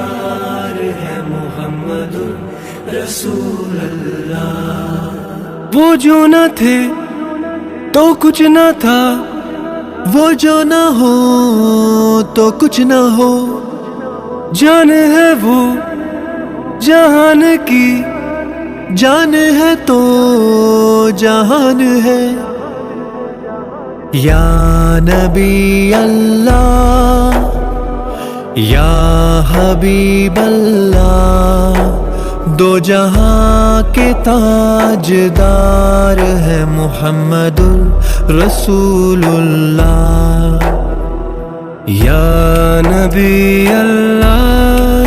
دیدار ہے محمد رسول اللہ۔ وہ جو نہ تھے تو کچھ نہ تھا، وہ جو نہ ہو تو کچھ نہ ہو، جان ہے وہ جہان کی، جان ہے تو جہان ہے۔ یا نبی اللہ یا حبیب اللہ، دو جہاں کے تاجدار ہے محمد رسول اللہ۔ یا نبی اللہ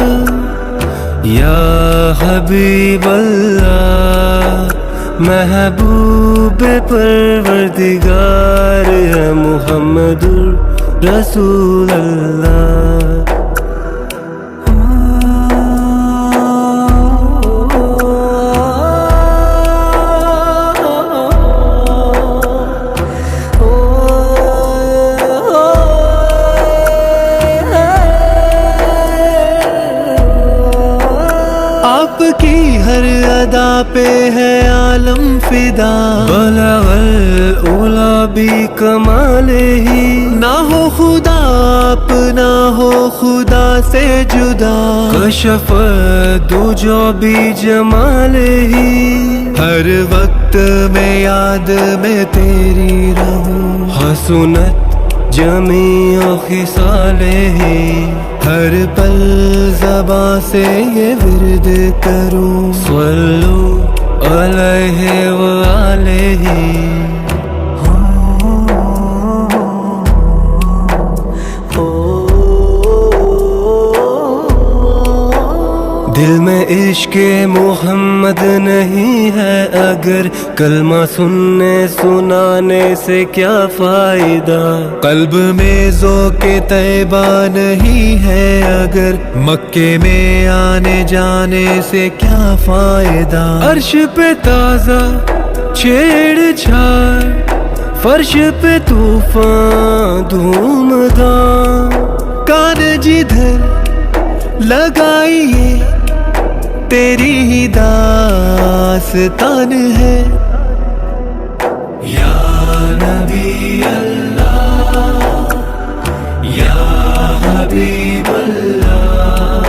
یا حبیب اللہ، محبوب پروردگار ہے محمد رسول اللہ۔ آپ کی ہر ادا پہ ہے عالم فدا، بلغ الاولی بھی کمال ہی، نہ ہو خدا اپنا ہو خدا سے جدا، کشف دجا بھی جمال ہی، ہر وقت میں یاد میں تیری رہوں، حسنت جمیع خصالہ، ہر پل زباں سے یہ ورد کروں، صلو علیہ وآلہ۔ دل میں عشق محمد نہیں ہے اگر، کلمہ سننے سنانے سے کیا فائدہ، قلب میں ذوق طیبہ نہیں ہے اگر، مکے میں آنے جانے سے کیا فائدہ، عرش پہ تازہ چھیڑ چھاڑ، فرش پہ طوفان دھوم دھام، کان جدھر لگائیے تیری ہی داستان ہے۔ یا نبی اللہ یا حبیب اللہ،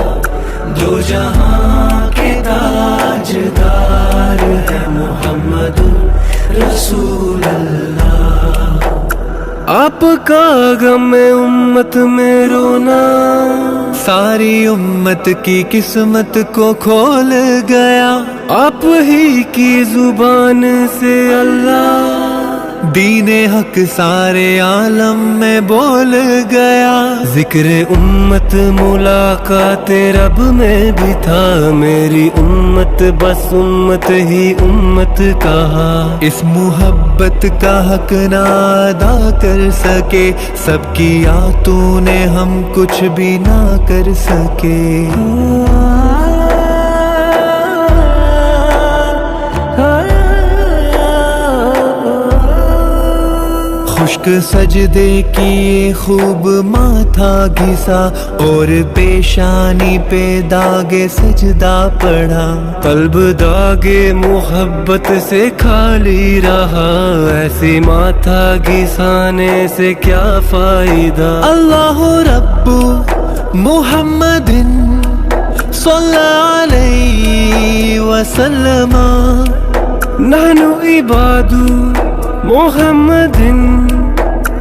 دو جہاں کے تاجدار ہے محمد رسول اللہ۔ آپ کا غم امت میں رونا ساری امت کی قسمت کو کھول گیا، آپ ہی کی زبان سے اللہ دین حق سارے عالم میں بول گیا، ذکر امت ملاقات رب میں بھی تھا، میری امت بس امت ہی امت کہا، اس محبت کا حق نہ ادا کر سکے، سب کیا تو نے ہم کچھ بھی نہ کر سکے۔ خشک سجدے کی خوب ماتھا گھسا، اور پیشانی پہ داغ سجدہ پڑھا، قلب داغ محبت سے خالی رہا، ایسی ماتھا گھسانے سے کیا فائدہ، اللہ رب محمد صلی علیہ وسلم، نحن عباد محمد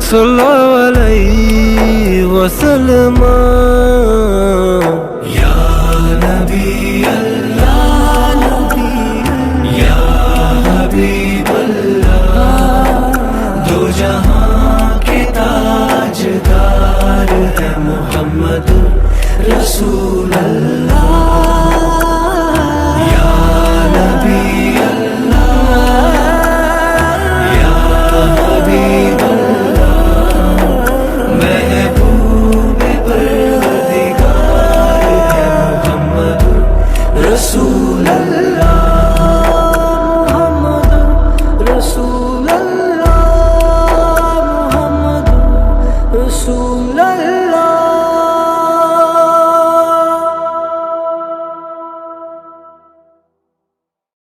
صلی اللہ علیہ وسلم۔ یا نبی اللہ یا حبیب اللہ، دو جہاں کے تاجدار ہے محمد رسول اللہ۔ رسول اللہ